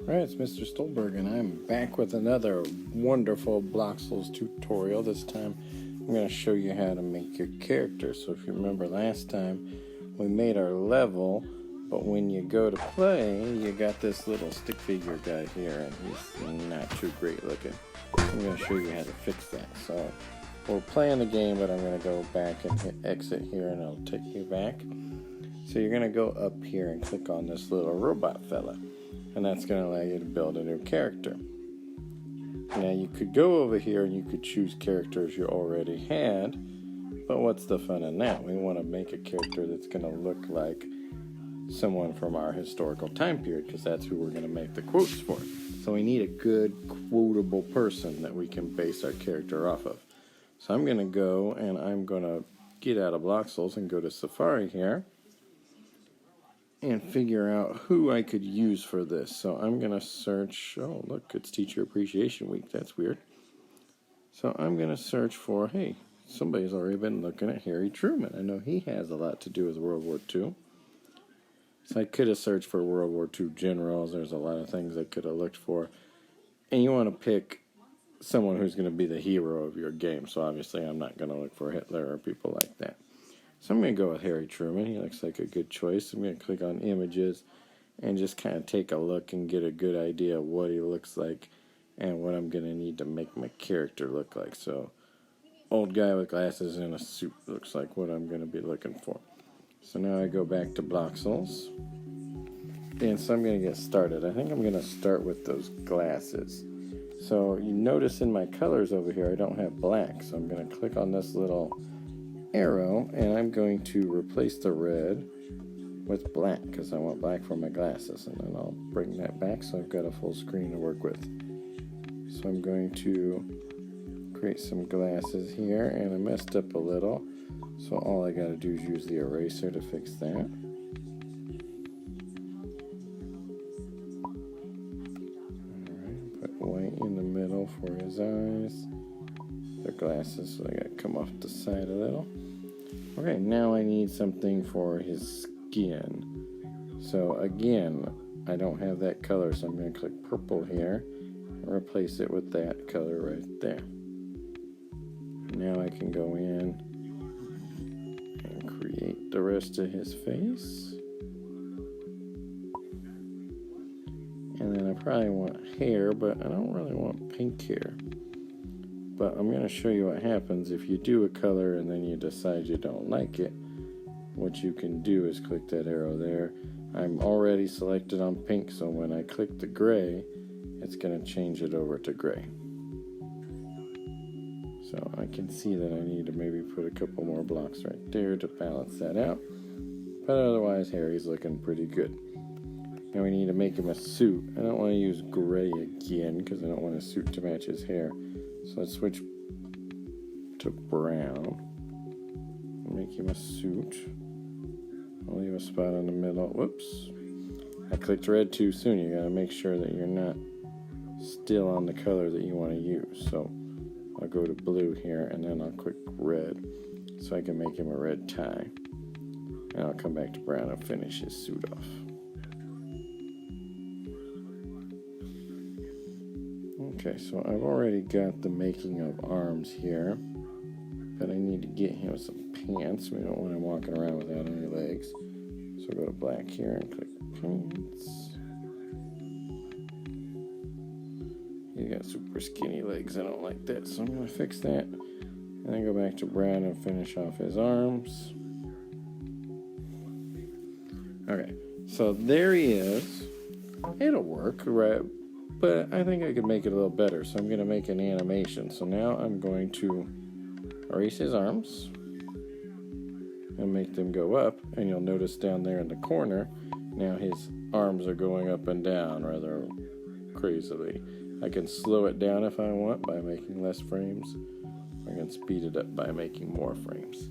Right, it's Mr. Stolberg, and I'm back with another wonderful Bloxels tutorial. This time I'm going to show you how to make your character. So if you remember last time, we made our level, but when you go to play, you got this little stick figure guy here, and he's not too great looking. I'm going to show you how to fix that. So we're playing the game, but I'm going to go back and hit exit here, and it'll take you back. So you're going to go up here and click on this little robot fella. And that's going to allow you to build a new character. Now you could go over here and you could choose characters you already had, but what's the fun in that? We want to make a character that's going to look like someone from our historical time period, because that's who we're going to make the quotes for. So we need a good quotable person that we can base our character off of. So I'm going to go and I'm going to get out of Bloxels and go to Safari here and figure out who I could use for this. So I'm going to search, oh look, it's Teacher Appreciation Week, that's weird. So I'm going to search for, hey, somebody's already been looking at Harry Truman. I know he has a lot to do with World War II. So I could have searched for World War II generals. There's a lot of things I could have looked for. And you want to pick someone who's going to be the hero of your game. So obviously I'm not going to look for Hitler or people like that. So I'm going to go with Harry Truman. He looks like a good choice. I'm going to click on images and just kind of take a look and get a good idea of what he looks like and what I'm going to need to make my character look like. So old guy with glasses and a suit looks like what I'm going to be looking for. So now I go back to Bloxels. And so I'm going to get started. I think I'm going to start with those glasses. So you notice in my colors over here I don't have black. So I'm going to click on this little arrow and I'm going to replace the red with black because I want black for my glasses, and then I'll bring that back so I've got a full screen to work with. So I'm going to create some glasses here, and I messed up a little, so all I got to do is use the eraser to fix that. Alright, put white in the middle for his eyes. Their glasses, so they got to come off the side a little. Okay, now I need something for his skin. So again, I don't have that color, so I'm going to click purple here and replace it with that color right there. Now I can go in and create the rest of his face. And then I probably want hair, but I don't really want pink hair. But I'm going to show you what happens if you do a color and then you decide you don't like it. What you can do is click that arrow there. I'm already selected on pink, so when I click the gray, it's going to change it over to gray. So I can see that I need to maybe put a couple more blocks right there to balance that out. But otherwise, Harry's looking pretty good. Now we need to make him a suit. I don't want to use gray again because I don't want a suit to match his hair. So let's switch to brown. Make him a suit. I'll leave a spot in the middle. Whoops. I clicked red too soon. You gotta make sure that you're not still on the color that you want to use. So I'll go to blue here and then I'll click red so I can make him a red tie. And I'll come back to brown and finish his suit off. Okay, so I've already got the making of arms here, but I need to get him some pants. We don't want him walking around without any legs. So go to black here and click pants. He's got super skinny legs. I don't like that, so I'm going to fix that. And then go back to brown and finish off his arms. Okay, so there he is. It'll work, right? But I think I could make it a little better, so I'm going to make an animation. So now I'm going to erase his arms and make them go up, and you'll notice down there in the corner, now his arms are going up and down rather crazily. I can slow it down if I want by making less frames. I can speed it up by making more frames.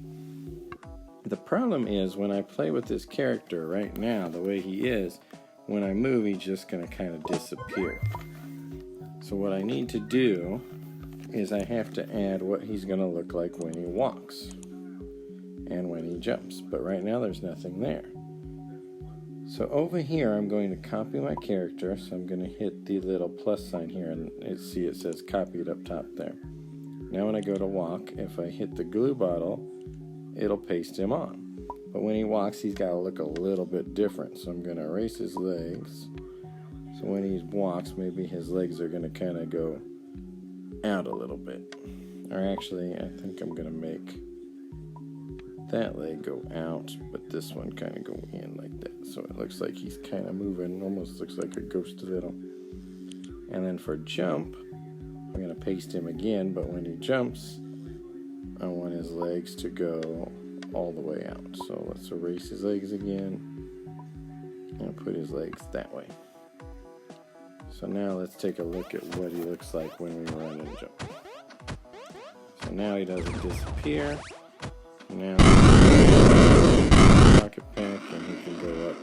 The problem is when I play with this character right now, the way he is, when I move, he's just going to kind of disappear. So what I need to do is I have to add what he's going to look like when he walks and when he jumps. But right now there's nothing there. So over here, I'm going to copy my character. So I'm going to hit the little plus sign here, and see it says copied up top there. Now when I go to walk, if I hit the glue bottle, it'll paste him on. But when he walks, he's got to look a little bit different. So I'm going to erase his legs. So when he walks, maybe his legs are going to kind of go out a little bit. Or actually, I think I'm going to make that leg go out, but this one kind of go in like that. So it looks like he's kind of moving, almost looks like a ghost little. And then for jump, I'm going to paste him again, but when he jumps, I want his legs to go all the way out. So let's erase his legs again and put his legs that way. So now let's take a look at what he looks like when we run and jump. So now he doesn't disappear. Now pocket pack, and he can go up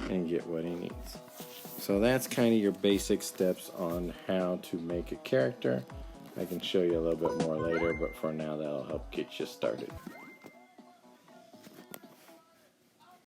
and get what he needs. So that's kind of your basic steps on how to make a character. I can show you a little bit more later, but for now that'll help get you started.